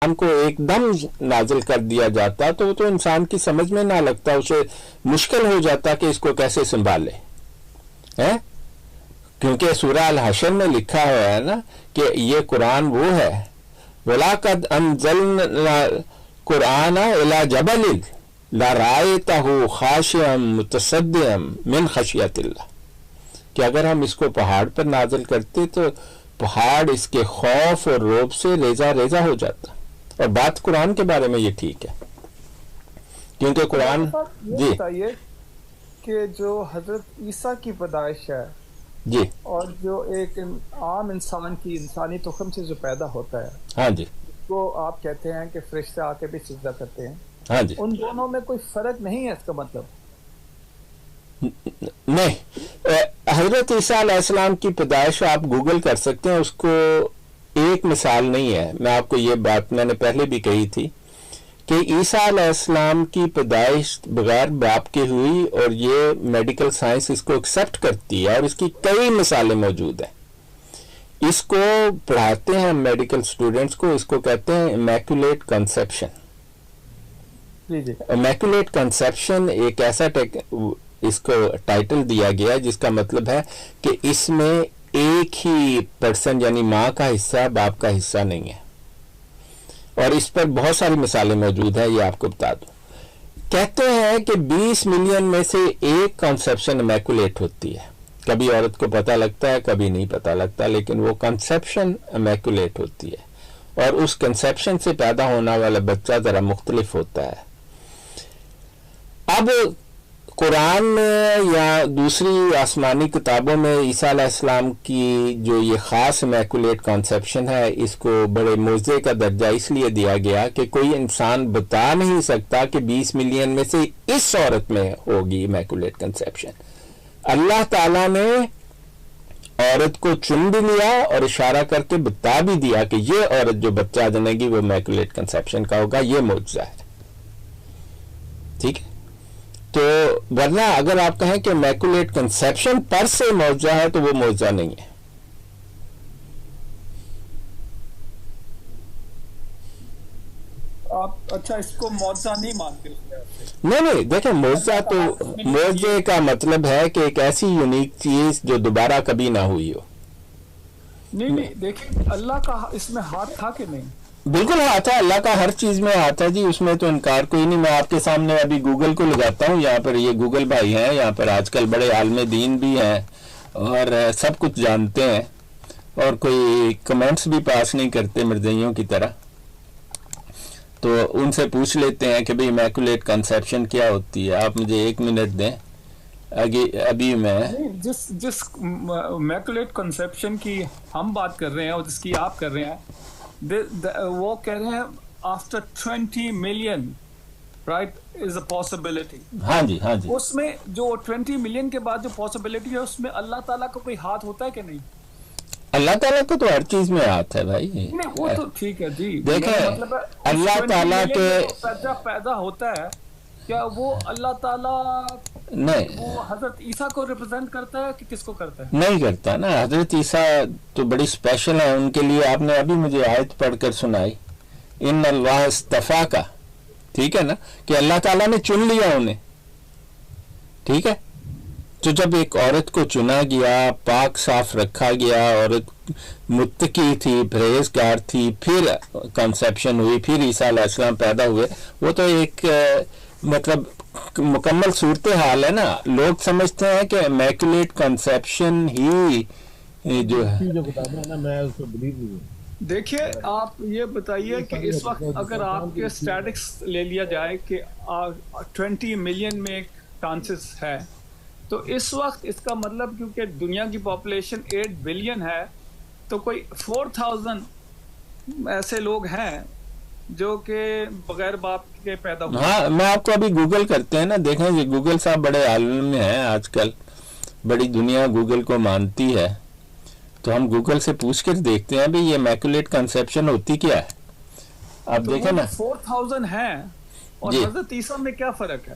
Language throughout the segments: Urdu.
قرآن کو ایک دم نازل کر دیا جاتا تو وہ تو انسان کی سمجھ میں نہ لگتا, اسے مشکل ہو جاتا کہ اس کو کیسے سنبھالے. کیونکہ سورہ الحشر میں لکھا ہوا ہے نا کہ یہ قرآن وہ ہے, وَلَقَدْ أَنزَلْنَا الْقُرْآنَ إِلَى جَبَلٍ لَرَأَيْتَهُ خَاشِعًا مُتَصَدِّعًا مِنْ خَشْيَةِ اللَّهِ, کہ اگر ہم اس کو پہاڑ پر نازل کرتے تو پہاڑ اس کے خوف اور رعب سے ریزہ ریزہ ہو جاتا. اور بات قرآن کے بارے میں یہ ٹھیک ہے کیونکہ قرآن جی بتائیے کہ جو حضرت عیسیٰ کی پیدائش ہے جی اور جو ایک عام انسان کی انسانی تخم سے جو پیدا ہوتا ہے, ہاں جی, وہ آپ کہتے ہیں کہ فرشتے آ کے بھی سجدہ کرتے ہیں, ہاں جی, ان دونوں میں کوئی فرق نہیں ہے اس کا مطلب؟ نہیں, حضرت عیسیٰ علیہ السلام کی پیدائش آپ گوگل کر سکتے ہیں, اس کو ایک مثال نہیں ہے. میں آپ کو یہ بات میں نے پہلے بھی کہی تھی کہ عیسیٰ علیہ السلام کی پیدائش بغیر باپ کے ہوئی, اور یہ میڈیکل سائنس اس کو ایکسیپٹ کرتی ہے, اور اس کی کئی مثالیں موجود ہیں. اس کو پڑھاتے ہیں میڈیکل اسٹوڈنٹس کو, اس کو کہتے ہیں امیکولیٹ کنسیپشن. امیکولیٹ کنسیپشن ایک ایسا اس کو ٹائٹل دیا گیا جس کا مطلب ہے کہ اس میں ایک ہی پرسن یعنی ماں کا حصہ باپ کا حصہ نہیں ہے. اور اس پر بہت ساری مثالیں موجود ہیں, یہ آپ کو بتا دوں. کہتے ہیں کہ 20 ملین میں سے ایک کنسیپشن امیکولیٹ ہوتی ہے. کبھی عورت کو پتہ لگتا ہے, کبھی نہیں پتہ لگتا, لیکن وہ کنسیپشن امیکولیٹ ہوتی ہے, اور اس کنسیپشن سے پیدا ہونے والا بچہ ذرا مختلف ہوتا ہے. اب قرآن میں یا دوسری آسمانی کتابوں میں عیسیٰ علیہ السلام کی جو یہ خاص امیکولیٹ کنسیپشن ہے, اس کو بڑے معجزے کا درجہ اس لیے دیا گیا کہ کوئی انسان بتا نہیں سکتا کہ 20 ملین میں سے اس عورت میں ہوگی امیکولیٹ کنسیپشن. اللہ تعالیٰ نے عورت کو چن بھی لیا اور اشارہ کر کے بتا بھی دیا کہ یہ عورت جو بچہ جنے گی وہ امیکولیٹ کنسیپشن کا ہوگا. یہ معجزہ ہے, ٹھیک ہے. تو ورنہ اگر آپ کہیں کہ امیکولیٹ کنسیپشن پر سے معجزہ ہے تو وہ معجزہ نہیں ہے. آپ اچھا اس کو معجزہ نہیں مانتے؟ نہیں, دیکھیں معجزہ تو معجزے کا مطلب ہے کہ ایک ایسی یونیک چیز جو دوبارہ کبھی نہ ہوئی ہو. نہیں دیکھیں اللہ کا اس میں ہاتھ تھا کہ نہیں؟ بالکل ہاتھ ہے, اللہ کا ہر چیز میں ہاتھ ہے جی, اس میں تو انکار کوئی نہیں. میں آپ کے سامنے ابھی گوگل کو لگاتا ہوں, یہاں پر یہ گوگل بھائی ہیں, یہاں پر آج کل بڑے عالم دین بھی ہیں اور سب کچھ جانتے ہیں, اور کوئی کمنٹس بھی پاس نہیں کرتے مرزائیوں کی طرح. تو ان سے پوچھ لیتے ہیں کہ بھئی امیکولیٹ کنسیپشن کیا ہوتی ہے. آپ مجھے 1 منٹ دیں, ابھی میں جس امیکولیٹ کنسیپشن کی ہم بات کر رہے ہیں اور جس کی آپ کر رہے ہیں, وہ کہہ رہے ہیں after 20 million right is a possibility. ہاں جی, ہاں جی. اس میں جو 20 ملین کے بعد جو پاسبلٹی ہے اس میں اللہ تعالیٰ کا کوئی ہاتھ ہوتا ہے کہ نہیں؟ اللہ تعالیٰ کو تو ہر چیز میں ہاتھ ہے بھائی. نہیں وہ تو ٹھیک ہے جی, دیکھیں مطلب اللہ تعالیٰ کے بچہ پیدا ہوتا ہے کیا وہ اللہ تعالیٰ نہیں, وہ حضرت عیسیٰ کو ریپرزینٹ کرتا ہے کہ کس کو کرتا ہے؟ نہیں کرتا نا. حضرت عیسیٰ تو بڑی اسپیشل ہے, ان کے لیے آپ نے ابھی مجھے آیت پڑھ کر سنائی, ان اللہ اصطفیٰ کا, ٹھیک ہے نا, کہ اللہ تعالیٰ نے چن لیا انہیں, ٹھیک ہے. تو جب ایک عورت کو چنا گیا, پاک صاف رکھا گیا, عورت متقی تھی, پرہیزگار تھی, پھر کنسیپشن ہوئی, پھر عیسیٰ علیہ السلام پیدا ہوئے, وہ تو ایک مطلب مکمل صورتحال ہے نا. لوگ سمجھتے ہیں کہ امیکولیٹ کنسیپشن ہی جو ہے میں اس کو بلیو نہیں ہوں. دیکھیے آپ یہ بتائیے کہ اس وقت اگر آپ کے اسٹیٹکس لے لیا جائے کہ 20 ملین میں چانسز ہے, تو اس وقت اس کا مطلب کیونکہ دنیا کی پاپولیشن 8 بلین ہے, تو کوئی 4000 ایسے لوگ ہیں جو کہ بغیر باپ کے پیدا ہوئے. ہاں, میں آپ کو ابھی گوگل کرتے ہیں نا, دیکھیں یہ گوگل صاحب بڑے عالم میں ہیں آج کل, بڑی دنیا گوگل کو مانتی ہے, تو ہم گوگل سے پوچھ کر دیکھتے ہیں بھی یہ امیکولیٹ کنسیپشن ہوتی کیا ہے. آپ دیکھیں نا 4000 ہیں, اور حضرت عیسیٰ میں کیا فرق ہے؟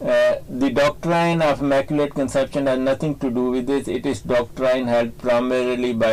The doctrine of immaculate conception has nothing to do with this. It is doctrine held primarily by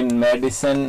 In medicine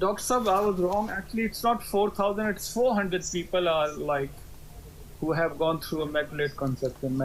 Doctor Sahab, I was wrong. Actually, it's not 4,000, it's 400 people are like who have gone through immaculate conception.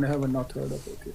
never not heard of it.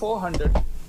400,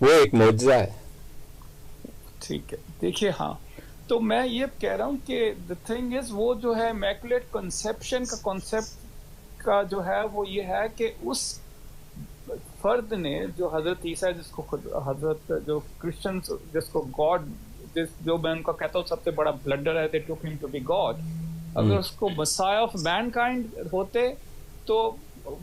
وہ ایک معجزہ ہے. ٹھیک ہے. دیکھیے ہاں تو میں یہ کہہ رہا ہوں کہ the thing is وہ جو ہے immaculate conception کا concept کا جو ہے وہ یہ ہے کہ اس فرد نے جو حضرت عیسیٰ جس کو حضرت جو کرسچنز جس کو گاڈ جو میں ان کا کہتا ہوں سب سے بڑا بلڈر ہے they took him to be God. اگر اس کو Messiah of mankind ہوتے تو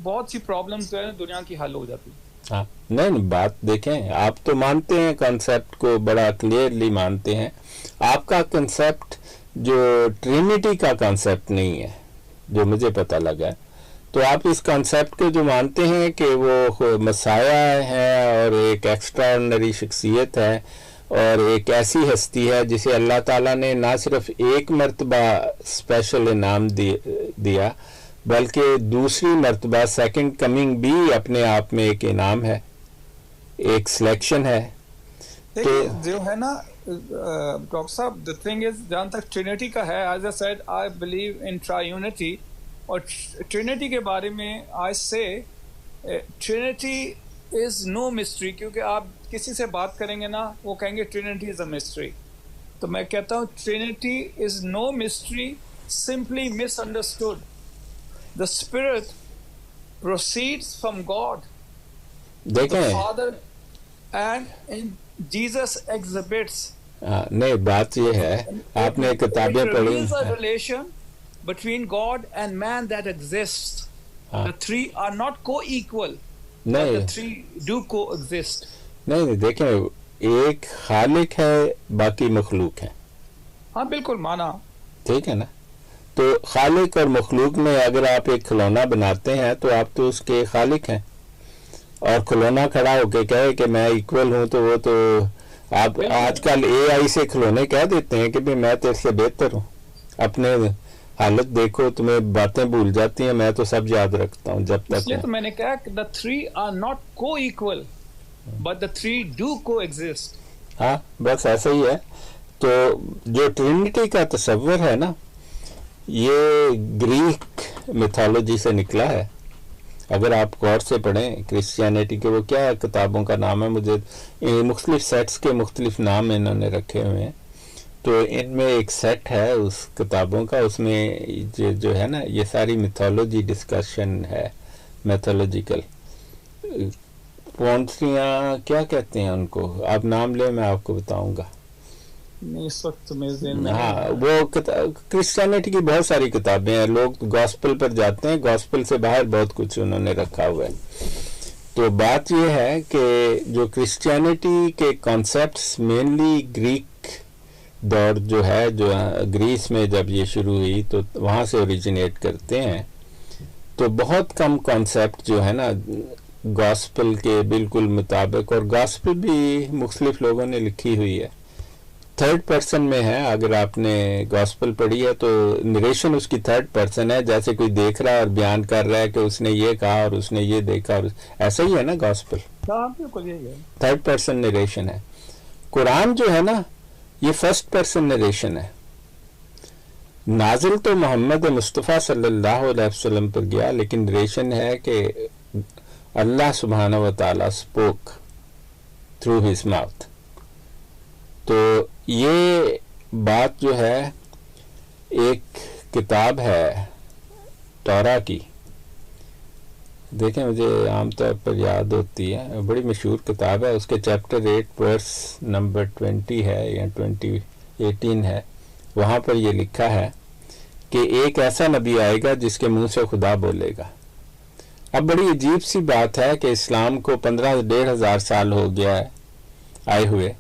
بہت سی پرابلمز جو ہے دنیا کی حل ہو جاتی. ہاں نہیں بات دیکھیں آپ تو مانتے ہیں کنسیپٹ کو بڑا کلیئرلی مانتے ہیں. آپ کا کنسیپٹ جو ٹرینٹی کا کنسیپٹ نہیں ہے جو مجھے پتہ لگا ہے. تو آپ اس کنسیپٹ کو جو مانتے ہیں کہ وہ مسایہ ہے اور ایک ایکسٹرا آرڈنری شخصیت ہے اور ایک ایسی ہستی ہے جسے اللہ تعالیٰ نے نہ صرف ایک مرتبہ اسپیشل انعام دیا بلکہ دوسری مرتبہ سیکنڈ کمنگ بھی اپنے آپ میں ایک انعام ہے, ایک سلیکشن ہے. تو جو ہے نا ڈاکٹر صاحب the thing is جہاں تک ٹرینٹی کا ہے as I said I believe in triunity اور ٹرینٹی کے بارے میں I say Trinity is no mystery کیونکہ آپ کسی سے بات کریں گے نا وہ کہیں گے ٹرینٹی is a mystery. تو میں کہتا ہوں Trinity is no mystery simply misunderstood. The Spirit proceeds from God, the Father, and Jesus exhibits. نہیں بات یہ ہے آپ نے کتابیں پڑھی. There is a relation between God and man that exists. The three are not co-equal, but the three do coexist. نہیں دیکھیں ایک خالق ہے باقی مخلوق ہے. ہاں بالکل مانا. ٹھیک ہے نا. تو خالق اور مخلوق میں اگر آپ ایک کھلونا بناتے ہیں تو آپ تو اس کے خالق ہیں اور کھلونا کھڑا ہو کے کہے کہ میں ایکول ہوں تو وہ تو آپ آج کل اے آئی سے کھلونے کہہ دیتے ہیں کہ میں تیرے سے بہتر ہوں. اپنے حالت دیکھو تمہیں باتیں بھول جاتی ہیں میں تو سب یاد رکھتا ہوں جب تک. اس لیے تو میں نے کہا کہ the three are not co-equal but the three do coexist. ہاں بس ایسا ہی ہے. تو جو ٹرینٹی کا تصور ہے نا یہ گریک میتھولوجی سے نکلا ہے. اگر آپ غور سے پڑھیں کرسچینٹی کے وہ کیا کتابوں کا نام ہے مجھے مختلف سیٹس کے مختلف نام انہوں نے رکھے ہوئے ہیں. تو ان میں ایک سیٹ ہے اس کتابوں کا اس میں جو ہے نا یہ ساری میتھولوجی ڈسکشن ہے. میتھولوجیکل پونسیاں کیا کہتے ہیں ان کو آپ نام لیں میں آپ کو بتاؤں گا. اس وقت میں ہاں وہ کرسچینٹی کی بہت ساری کتابیں ہیں. لوگ گاسپل پر جاتے ہیں گاسپل سے باہر بہت کچھ انہوں نے رکھا ہوا ہے. تو بات یہ ہے کہ جو کرسچینٹی کے کانسیپٹس مینلی گریک دور جو ہے جو گریس میں جب یہ شروع ہوئی تو وہاں سے اوریجنیٹ کرتے ہیں. تو بہت کم کانسیپٹ جو ہے نا گاسپل کے بالکل مطابق اور گاسپل بھی مختلف لوگوں نے لکھی ہوئی ہے تھرڈ پرسن میں ہے. اگر آپ نے گاسپل پڑھی ہے تو نریشن اس کی تھرڈ پرسن ہے جیسے کوئی دیکھ رہا ہے اور بیان کر رہا ہے کہ اس نے یہ کہا اور اس نے یہ دیکھا اور ایسا ہی ہے نا گاسپل تھرڈ پرسن نریشن ہے. قرآن جو ہے نا یہ فرسٹ پرسن نریشن ہے. نازل تو محمد مصطفیٰ صلی اللہ علیہ وسلم پر گیا لیکن نریشن ہے کہ اللہ سبحانہ و تعالیٰ اسپوک تھرو ہز ماؤتھ. تو یہ بات جو ہے ایک کتاب ہے تورا کی. دیکھیں مجھے عام طور پر یاد ہوتی ہے بڑی مشہور کتاب ہے. اس کے چیپٹر 8 ورس نمبر 20 ہے یا 18 ہے. وہاں پر یہ لکھا ہے کہ ایک ایسا نبی آئے گا جس کے منہ سے خدا بولے گا. اب بڑی عجیب سی بات ہے کہ اسلام کو 15,500 سال ہو گیا ہے آئے ہوئے.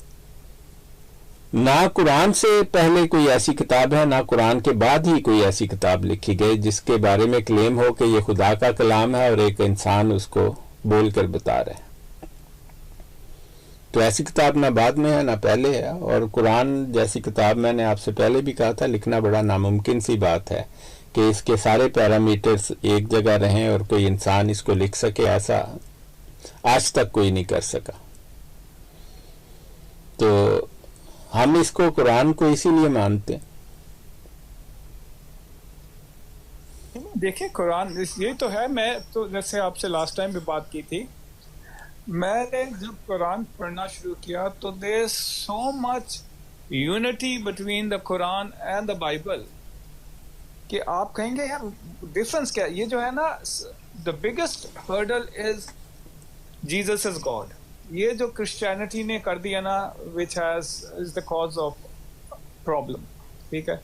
نہ قرآن سے پہلے کوئی ایسی کتاب ہے نہ قرآن کے بعد ہی کوئی ایسی کتاب لکھی گئی جس کے بارے میں کلیم ہو کہ یہ خدا کا کلام ہے اور ایک انسان اس کو بول کر بتا رہے ہیں. تو ایسی کتاب نہ بعد میں ہے نہ پہلے ہے. اور قرآن جیسی کتاب میں نے آپ سے پہلے بھی کہا تھا لکھنا بڑا ناممکن سی بات ہے کہ اس کے سارے پیرامیٹرز ایک جگہ رہیں اور کوئی انسان اس کو لکھ سکے. ایسا آج تک کوئی نہیں کر سکا. تو ہم اس کو قرآن کو اسی لیے مانتے ہیں. دیکھیں قرآن یہ تو ہے. میں تو جیسے آپ سے لاسٹ ٹائم بھی بات کی تھی میں نے جب قرآن پڑھنا شروع کیا تو there is so much unity between the Quran and the Bible کہ آپ کہیں گے یار ڈفرنس کیا. یہ جو ہے نا the biggest hurdle is Jesus is God. یہ جو کرسچینٹی نے کر دیا نا وچ از دا کاز آف پرابلم. ٹھیک ہے,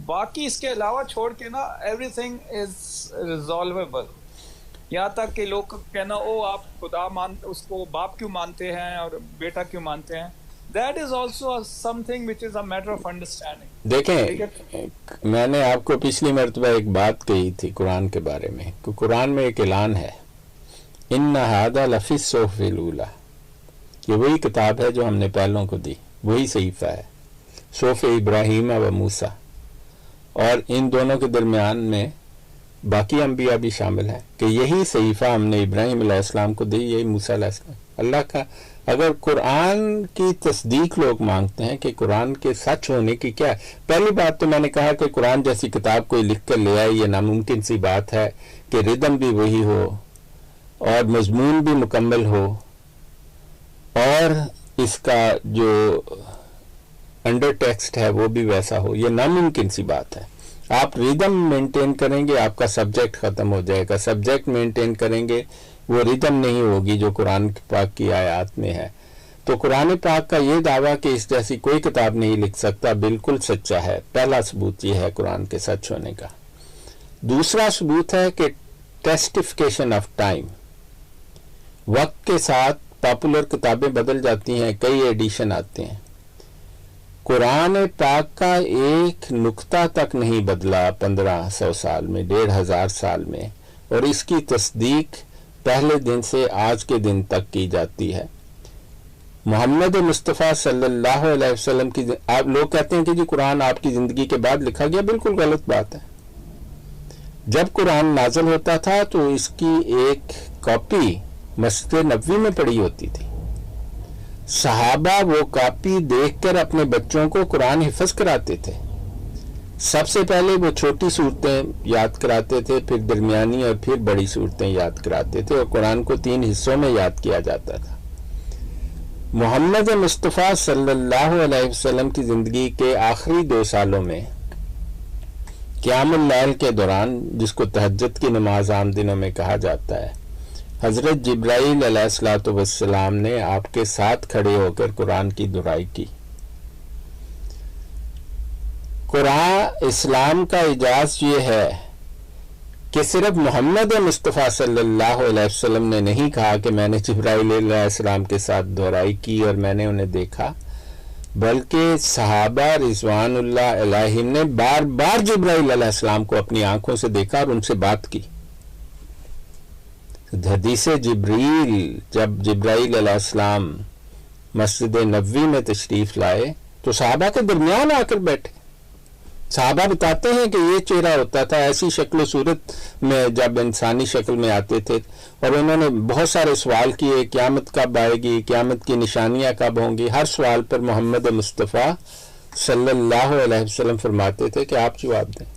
باقی اس کے علاوہ چھوڑ کے نا ایوری تھنگ از ریزالویبل. یہاں تک کہ لوگ کہنا او آپ خدا اس کو باپ کیوں مانتے ہیں اور بیٹا کیوں مانتے ہیں. That is also something which is a matter of understanding. دیکھیں میں نے آپ کو پچھلی مرتبہ ایک بات کہی تھی قرآن کے بارے میں کہ قرآن میں ایک اعلان ہے ان هذا لفی الصحف الاولی, یہ وہی کتاب ہے جو ہم نے پہلوں کو دی, وہی صحیفہ ہے صحف ابراہیم و موسیٰ, اور ان دونوں کے درمیان میں باقی انبیاء بھی شامل ہیں کہ یہی صحیفہ ہم نے ابراہیم علیہ السلام کو دی, یہی موسیٰ علیہ السلام. اللہ کا اگر قرآن کی تصدیق لوگ مانگتے ہیں کہ قرآن کے سچ ہونے کی کیا ہے, پہلی بات تو میں نے کہا کہ قرآن جیسی کتاب کوئی لکھ کر لے آئے یہ ناممکن سی بات ہے کہ ردم بھی وہی ہو اور مضمون بھی مکمل ہو اور اس کا جو انڈر ٹیکسٹ ہے وہ بھی ویسا ہو, یہ ناممکن سی بات ہے. آپ ردم مینٹین کریں گے آپ کا سبجیکٹ ختم ہو جائے گا, سبجیکٹ مینٹین کریں گے وہ ردم نہیں ہوگی جو قرآن پاک کی آیات میں ہے. تو قرآن پاک کا یہ دعویٰ کہ اس جیسی کوئی کتاب نہیں لکھ سکتا بالکل سچا ہے. پہلا ثبوت یہ ہے قرآن کے سچ ہونے کا. دوسرا ثبوت ہے کہ ٹیسٹیفیکیشن آف ٹائم, وقت کے ساتھ پاپولر کتابیں بدل جاتی ہیں, کئی ایڈیشن آتے ہیں. قرآن پاک کا ایک نقطہ تک نہیں بدلا 1500 سال میں, 1500 سال میں, اور اس کی تصدیق پہلے دن سے آج کے دن تک کی جاتی ہے. محمد مصطفیٰ صلی اللہ علیہ وسلم کی آپ لوگ کہتے ہیں کہ جی قرآن آپ کی زندگی کے بعد لکھا گیا, بالکل غلط بات ہے. جب قرآن نازل ہوتا تھا تو اس کی ایک کاپی مسجد نبوی میں پڑی ہوتی تھی. صحابہ وہ کاپی دیکھ کر اپنے بچوں کو قرآن حفظ کراتے تھے. سب سے پہلے وہ چھوٹی صورتیں یاد کراتے تھے, پھر درمیانی اور پھر بڑی صورتیں یاد کراتے تھے, اور قرآن کو 3 حصوں میں یاد کیا جاتا تھا. محمد مصطفیٰ صلی اللہ علیہ وسلم کی زندگی کے آخری 2 سالوں میں قیام اللیل کے دوران, جس کو تہجد کی نماز عام دنوں میں کہا جاتا ہے, حضرت جبرائیل علیہ الصلوۃ والسلام نے آپ کے ساتھ کھڑے ہو کر قرآن کی دہرائی کی. قرآن اسلام کا اعجاز یہ ہے کہ صرف محمد مصطفیٰ صلی اللہ علیہ وسلم نے نہیں کہا کہ میں نے جبرائیل علیہ السلام کے ساتھ دہرائی کی اور میں نے انہیں دیکھا, بلکہ صحابہ رضوان اللہ علیہم نے بار بار جبرائیل علیہ السلام کو اپنی آنکھوں سے دیکھا اور ان سے بات کی. حدیث جبریل, جب جبرائیل علیہ السلام مسجد نبوی میں تشریف لائے تو صحابہ کے درمیان آ کر بیٹھے. صحابہ بتاتے ہیں کہ یہ چہرہ ہوتا تھا, ایسی شکل و صورت میں جب انسانی شکل میں آتے تھے, اور انہوں نے بہت سارے سوال کیے, قیامت کب آئے گی, قیامت کی نشانیاں کب ہوں گی. ہر سوال پر محمد مصطفیٰ صلی اللہ علیہ وسلم فرماتے تھے کہ آپ جواب دیں,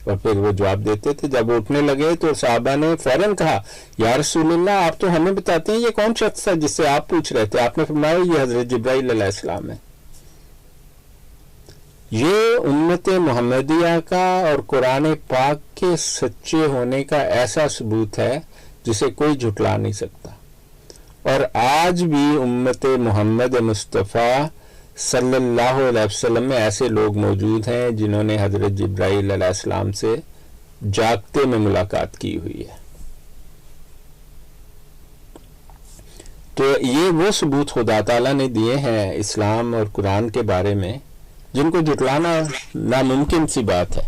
اور پھر وہ جواب دیتے تھے. جب اٹھنے لگے تو صحابہ نے فوراً کہا یا رسول اللہ آپ تو ہمیں بتاتے ہیں یہ کون شخص ہے جس سے آپ پوچھ رہے تھے. آپ نے فرمایا یہ حضرت جبرائیل علیہ السلام ہے. یہ امت محمدیہ کا اور قرآن پاک کے سچے ہونے کا ایسا ثبوت ہے جسے کوئی جھٹلا نہیں سکتا. اور آج بھی امت محمد مصطفیٰ صلی اللہ علیہ وسلم میں ایسے لوگ موجود ہیں جنہوں نے حضرت جبرائیل علیہ السلام سے جاگتے میں ملاقات کی ہوئی ہے. تو یہ وہ ثبوت خدا تعالیٰ نے دیے ہیں اسلام اور قرآن کے بارے میں جن کو جھٹلانا ناممکن سی بات ہے.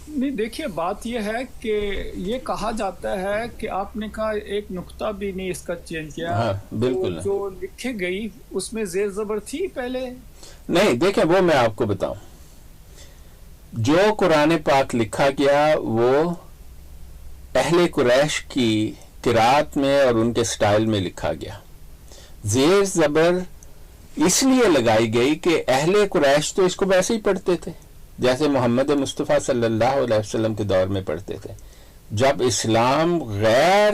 نہیں دیکھیے بات یہ ہے کہ یہ کہا جاتا ہے کہ آپ نے کہا ایک نقطہ بھی نہیں اس کا چینج کیا. ہاں بالکل. جو لکھے گئی اس میں زیر زبر تھی پہلے نہیں. دیکھیں وہ میں آپ کو بتاؤں, جو قرآن پاک لکھا گیا وہ اہل قریش کی قرات میں اور ان کے سٹائل میں لکھا گیا. زیر زبر اس لیے لگائی گئی کہ اہل قریش تو اس کو ویسے ہی پڑھتے تھے جیسے محمد مصطفیٰ صلی اللہ علیہ وسلم کے دور میں پڑھتے تھے. جب اسلام غیر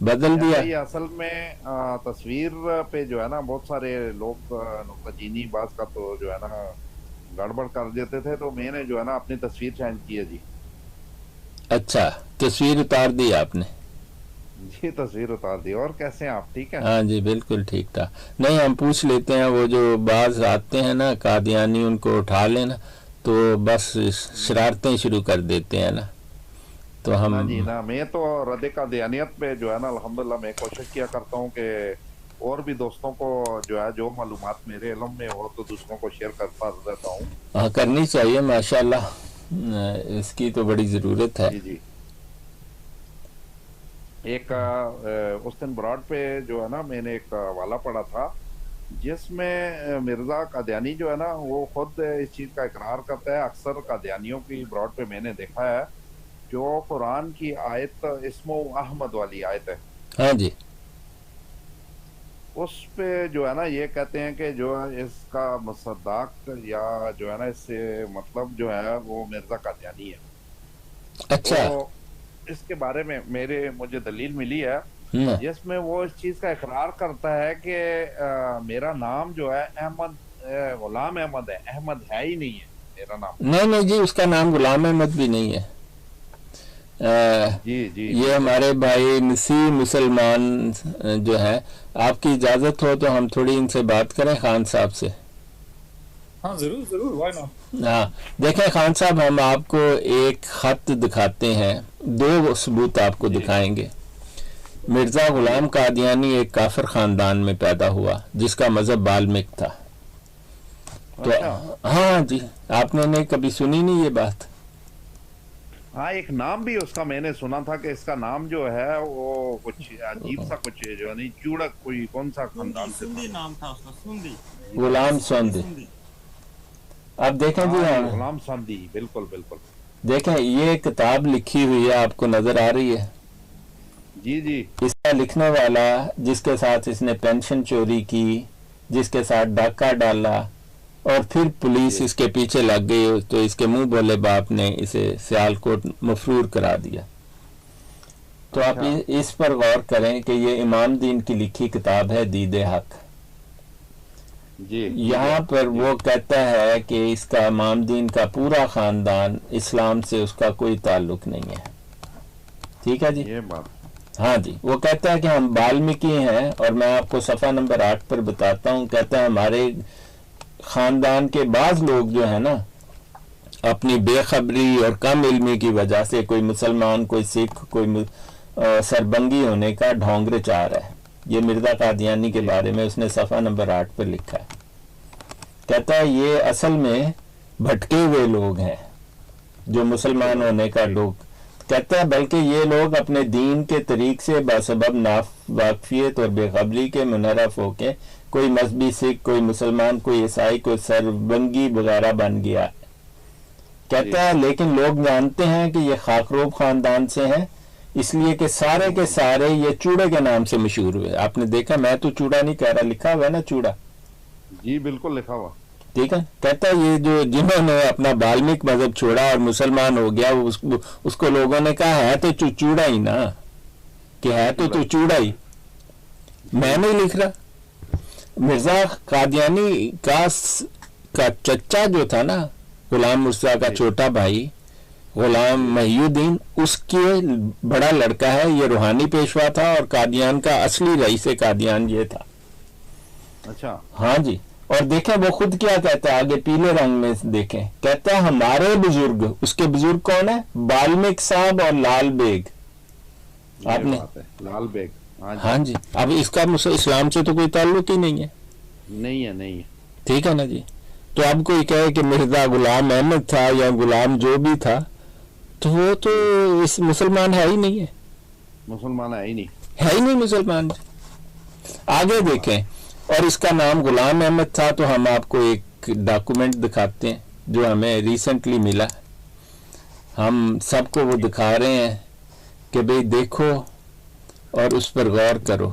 بدل دیا. یہ اصل میں تصویر پہ جو ہے نا بہت سارے لوگ نقطہ چینی باز کا تو جو ہے نا گڑبڑ کر دیتے تھے، تو میں نے جو ہے نا اپنی تصویر چینج کی ہے جی. اچھا تصویر اتار دی آپ نے؟ جی تصویر اتار دی. اور کیسے ہیں آپ؟ ٹھیک ہے؟ ہاں جی بالکل ٹھیک تھا. نہیں ہم پوچھ لیتے ہیں، وہ جو بعض آتے ہیں نا قادیانی، ان کو اٹھا لینا تو بس شرارتیں شروع کر دیتے ہیں نا، تو ہم جی نا میں تو رد قادیانیت پہ جو ہے نا الحمدللہ میں کوشش کیا کرتا ہوں کہ اور بھی دوستوں کو جو ہے جو معلومات میرے علم میں ہو تو دوسروں کو شیئر کرتا رہتا ہوں. ہاں کرنی چاہیے ماشاءاللہ، اس کی تو بڑی ضرورت ہے. جی جی. ایک اس دن براڈ پہ جو ہے نا میں نے ایک حوالہ پڑھا تھا جس میں مرزا قادیانی جو ہے نا وہ خود اس چیز کا اقرار کرتا ہے. اکثر قادیانیوں کی براڈ پہ میں نے دیکھا ہے جو قرآن کی آیت اسم احمد والی آیت ہے، ہاں جی اس پہ جو ہے نا یہ کہتے ہیں کہ جو اس کا مصداق یا جو ہے نا اس سے مطلب جو ہے وہ مرزا قادیانی ہے. اچھا. تو اس کے بارے میں مجھے دلیل ملی ہے جس میں وہ اس چیز کا اقرار کرتا ہے کہ میرا نام جو ہے احمد غلام احمد ہے، احمد ہے ہی نہیں ہے میرا نام. نہیں جی اس کا نام غلام احمد بھی نہیں ہے. جی جی یہ ہمارے بھائی مسیح مسلمان جو ہے، آپ کی اجازت ہو تو ہم تھوڑی ان سے بات کریں خان صاحب سے. ہاں ضرور ضرور، وائی ناٹ. ہاں دیکھیں خان صاحب، ہم آپ کو ایک خط دکھاتے ہیں، 2 ثبوت آپ کو دکھائیں گے. مرزا غلام قادیانی ایک کافر خاندان میں پیدا ہوا جس کا مذہب بالمک تھا. تو ہاں جی آپ نے نہیں کبھی سنی نہیں یہ بات؟ ہاں ایک نام بھی اس کا میں نے سنا تھا کہ اس کا نام جو ہے وہ کچھ عجیب سا کچھ جو نہیں چوڑک کوئی کون سا خاندان سے سندھی نام تھا اس کا، سندھی، غلام سندھی. اب دیکھیں جی غلام سندھی، بالکل بالکل. دیکھیں یہ کتاب لکھی ہوئی ہے، آپ کو نظر آ رہی ہے؟ جی جی. اس کا لکھنے والا جس کے ساتھ اس نے پینشن چوری کی، جس کے ساتھ ڈاکہ ڈالا اور پھر پولیس اس کے پیچھے لگ گئی تو اس کے منہ بولے باپ نے اسے سیالکوٹ مفرور کرا دیا. تو آپ اس پر غور کریں کہ یہ امام دین کی لکھی کتاب ہے دید حق. یہاں پر وہ کہتا ہے کہ اس کا امام دین کا پورا خاندان اسلام سے اس کا کوئی تعلق نہیں ہے. ٹھیک ہے جی؟ ہاں جی وہ کہتا ہے کہ ہم بالمیکی ہیں، اور میں آپ کو صفحہ نمبر 8 پر بتاتا ہوں. کہتا ہے ہمارے خاندان کے بعض لوگ جو ہے نا اپنی بے خبری اور کم علمی کی وجہ سے کوئی مسلمان، کوئی سکھ، کوئی سربنگی ہونے کا ڈھونگ رچا رہا ہے. یہ مرزا قادیانی کے بارے میں اس نے صفحہ نمبر 8 پر لکھا ہے. کہتا ہے یہ اصل میں بھٹکے ہوئے لوگ ہیں جو مسلمان ہونے کا لوگ. کہتا ہے بلکہ یہ لوگ اپنے دین کے طریق سے بسبب ناواقفیت اور بے خبری کے منحرف ہو کے کوئی مذہبی سکھ، کوئی مسلمان، کوئی عیسائی، کوئی سربنگی وغیرہ بن گیا. کہتا ہے لیکن لوگ جانتے ہیں کہ یہ خاکروب خاندان سے ہیں، اس لیے کہ سارے کے سارے یہ چوڑے کے نام سے مشہور ہوئے. آپ نے دیکھا، میں تو چوڑا نہیں کہہ رہا، لکھا ہوا ہے نا چوڑا. جی بالکل لکھا ہوا. ٹھیک ہے. کہتا ہے یہ جو جنہوں نے اپنا بالمک مذہب چھوڑا اور مسلمان ہو گیا اس کو لوگوں نے کہا ہے تو چوڑا ہی نا، کہ ہے تو چوڑا ہی. میں نہیں لکھ رہا. مرزا قادیانی کا چچا جو تھا نا، غلام مرزا کا چھوٹا بھائی غلام محی الدین، اس کے بڑا لڑکا ہے، یہ روحانی پیشوا تھا اور قادیان کا اصلی رئیس قادیان یہ تھا. اچھا ہاں جی. اور دیکھیں وہ خود کیا کہتا ہے آگے پیلے رنگ میں دیکھیں. کہتا ہے ہمارے بزرگ، اس کے بزرگ کون ہے؟ بالمک صاحب اور لال بیگ. آپ نے لال بیگ. ہاں جی. اب اس کا اسلام سے تو کوئی تعلق ہی نہیں ہے. نہیں ہے. ٹھیک ہے نا جی. تو اب کوئی کہے کہ مرزا غلام احمد تھا یا غلام جو بھی تھا تو وہ تو اس مسلمان ہے ہی نہیں ہے. مسلمان ہے ہی نہیں مسلمان. آگے دیکھیں. اور اس کا نام غلام احمد تھا. تو ہم آپ کو ایک ڈاکومنٹ دکھاتے ہیں جو ہمیں ریسنٹلی ملا. ہم سب کو وہ دکھا رہے ہیں کہ بھئی دیکھو اور اس پر غور کرو.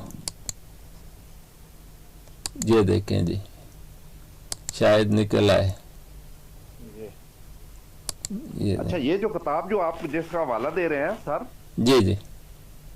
یہ دیکھیں جی، شاید نکل آئے. اچھا یہ جو کتاب جو آپ جس کا حوالہ دے رہے ہیں سر، جی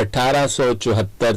1874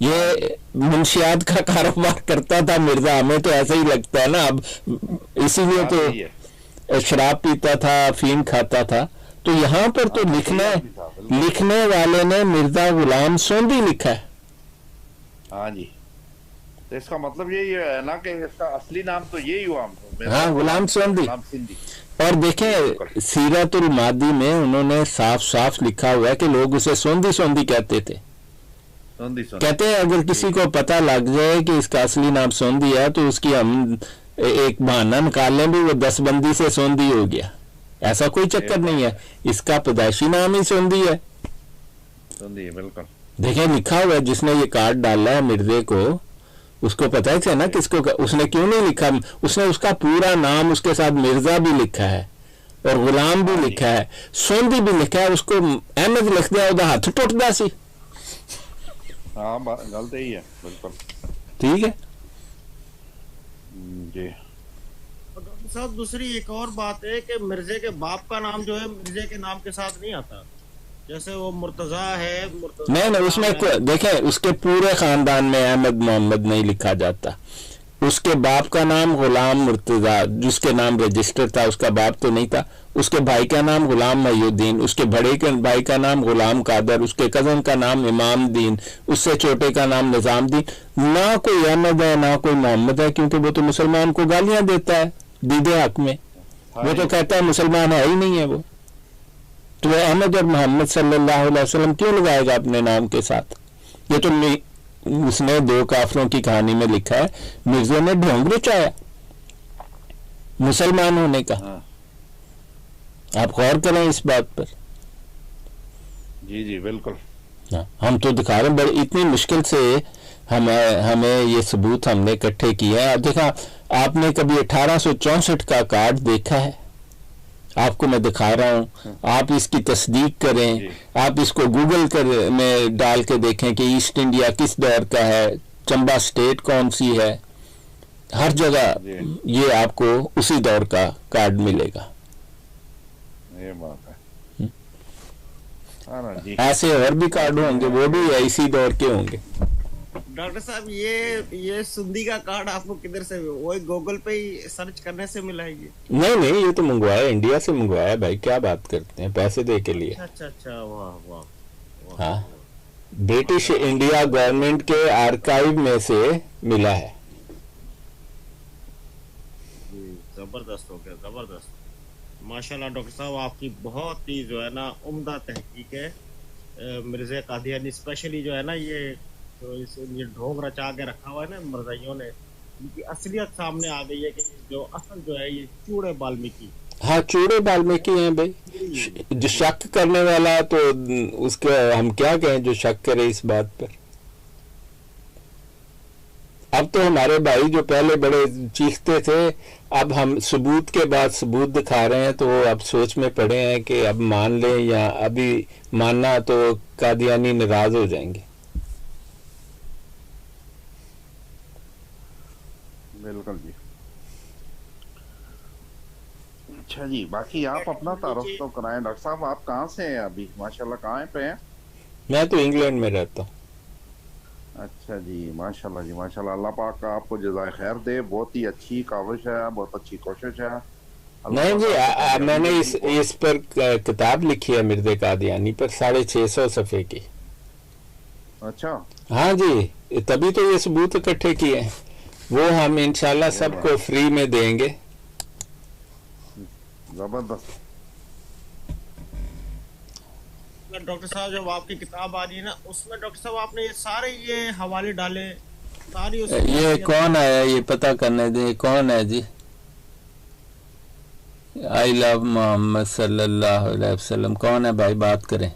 یہ منشیات کا کاروبار کرتا تھا مرزا، ہمیں تو ایسا ہی لگتا ہے نا، اب اسی لیے تو شراب پیتا تھا، افیم کھاتا تھا. تو یہاں پر تو لکھنے والے نے مرزا غلام سوندی لکھا ہے. ہاں جی، تو اس کا مطلب یہی ہے نا کہ اس کا اصلی نام تو یہی ہوا. ہاں، غلام سوندی. اور دیکھیں سیرت المادی میں انہوں نے صاف صاف لکھا ہوا ہے کہ لوگ اسے سوندی سوندی کہتے تھے. کہتے ہیں اگر کسی کو پتہ لگ جائے کہ اس کا اصلی نام سوندی ہے تو اس کی ہم ایک بہانہ نکال لیں بھی وہ 10 بندی سے سوندی ہو گیا. ایسا کوئی چکر نہیں ہے، اس کا پیدائشی نام ہی سوندی ہے. بالکل. دیکھیں لکھا ہوا ہے، جس نے یہ کارڈ ڈالا ہے مرزے کو، اس کو پتہ ہے نا کس کو، اس نے کیوں نہیں لکھا، اس نے اس کا پورا نام اس کے ساتھ مرزا بھی لکھا ہے اور غلام بھی لکھا ہے، سوندی بھی لکھا ہے. اس کو احمد لکھ دیا وہ ہاتھ ٹوٹتا سی. ہاں غلط ہی ہے. بالکل ٹھیک ہے جی. ڈاکٹر صاحب دوسری ایک اور بات ہے کہ مرزے کے باپ کا نام جو ہے مرزے کے نام کے ساتھ نہیں آتا، جیسے وہ مرتضیٰ ہے. نہیں اس میں دیکھیں اس کے پورے خاندان میں احمد محمد نہیں لکھا جاتا. اس کے باپ کا نام غلام مرتضیٰ، جس کے نام رجسٹر تھا، اس کا باپ تو نہیں تھا. اس کے بھائی کا نام غلام محی الدین، اس کے بڑے کے بھائی کا نام غلام قادر، اس کے کزن کا نام امام دین، اس سے چھوٹے کا نام نظام دین. نہ کوئی احمد ہے نہ کوئی محمد ہے، کیونکہ وہ تو مسلمان کو گالیاں دیتا ہے دید حق میں. وہ تو کہتا ہے مسلمان ہے ہی نہیں ہے وہ. تو وہ احمد اور محمد صلی اللہ علیہ وسلم کیوں لگائے گا اپنے نام کے ساتھ؟ یہ تو اس نے 2 کافروں کی کہانی میں لکھا ہے، مرزا نے ڈھونگ رچایا مسلمان ہونے کا. آپ غور کریں اس بات پر. جی بالکل. ہم تو دکھا رہے ہیں بڑی اتنی مشکل سے ہمیں یہ ثبوت ہم نے اکٹھے کیا ہے. اب دیکھا آپ نے کبھی 1864 کا کارڈ دیکھا ہے؟ آپ کو میں دکھا رہا ہوں، آپ اس کی تصدیق کریں. آپ اس کو گوگل میں ڈال کے دیکھیں کہ ایسٹ انڈیا کس دور کا ہے، چمبا سٹیٹ کون سی ہے. ہر جگہ یہ آپ کو اسی دور کا کارڈ ملے گا. یہ بات ہے. ایسے اور بھی کارڈ ہوں گے، وہ بھی اسی دور کے ہوں گے. ڈاکٹر صاحب یہ سندھی کا کارڈ آپ کو کدھر سے، وہ گوگل پہ ہی سرچ کرنے سے ملا ہے؟ نہیں یہ تو منگوایا، انڈیا سے منگوایا. بھائی کیا بات کرتے ہیں، پیسے دے کے لیے. اچھا واہ. ہاں، برٹش انڈیا گورنمنٹ کے آرکائیو میں سے ملا ہے. زبردست ہو گیا، زبردست. ماشاءاللہ ڈاکٹر صاحب آپ کی بہت ہی جو ہے نا عمدہ تحقیق ہے. مرزا قادیانی اسپیشلی جو ہے نا یہ ڈھونگ رچا کے رکھا ہوا ہے نا مرزائیوں نے، ان کی اصلیت سامنے آ گئی ہے کہ جو اصل جو ہے یہ چوڑے بالمیکی. ہاں چوڑے بالمیکی ہیں بھائی. جو شک کرنے والا تو اس کے ہم کیا کہیں، جو شک کرے اس بات پر. اب تو ہمارے بھائی جو پہلے بڑے چیختے تھے، اب ہم ثبوت کے بعد ثبوت دکھا رہے ہیں تو وہ اب سوچ میں پڑے ہیں کہ اب مان لیں یا ابھی ماننا تو قادیانی ناراض ہو جائیں گے. بالکل جی. اچھا جی، باقی آپ اپنا تعارف تو کرائیں. ڈاکٹر صاحب آپ کہاں سے ہیں ابھی؟ ماشاءاللہ کہاں پہ ہیں؟ میں تو انگلینڈ میں رہتا ہوں. اچھا جی، ماشاءاللہ جی ماشاءاللہ. اللہ پاک آپ کو جزائے خیر دے. بہت ہی اچھی کاوش ہے، بہت اچھی کوشش ہے. نہیں جی، میں نے اس پر کتاب لکھی ہے مرزا قادیانی پر 650 صفحے کی. اچھا. ہاں جی، تبھی تو یہ ثبوت اکٹھے کیے ہیں. وہ ہم انشاءاللہ سب کو فری میں دیں گے. زبردست. ڈاکٹر صاحب جب آپ کی کتاب آ رہی ہے نا، اس میں ڈاکٹر صاحب آپ نے سارے یہ حوالے ڈالے ساری. یہ کون آیا یہ پتہ کرنے دیں، کون ہے جی؟ آئی لو محمد صلی اللہ علیہ وسلم. کون ہے بھائی؟ بات کریں،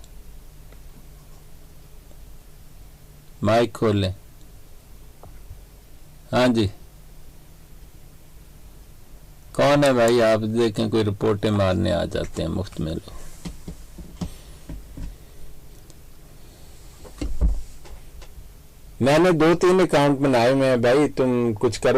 مائک کھولیں. ہاں جی کون ہے بھائی؟ آپ دیکھیں کوئی رپورٹیں مارنے آ جاتے ہیں مفت میں لوگ. میں نے 2-3 اکاؤنٹ بنائے ہوئے ہیں بھائی، تم کچھ کرو.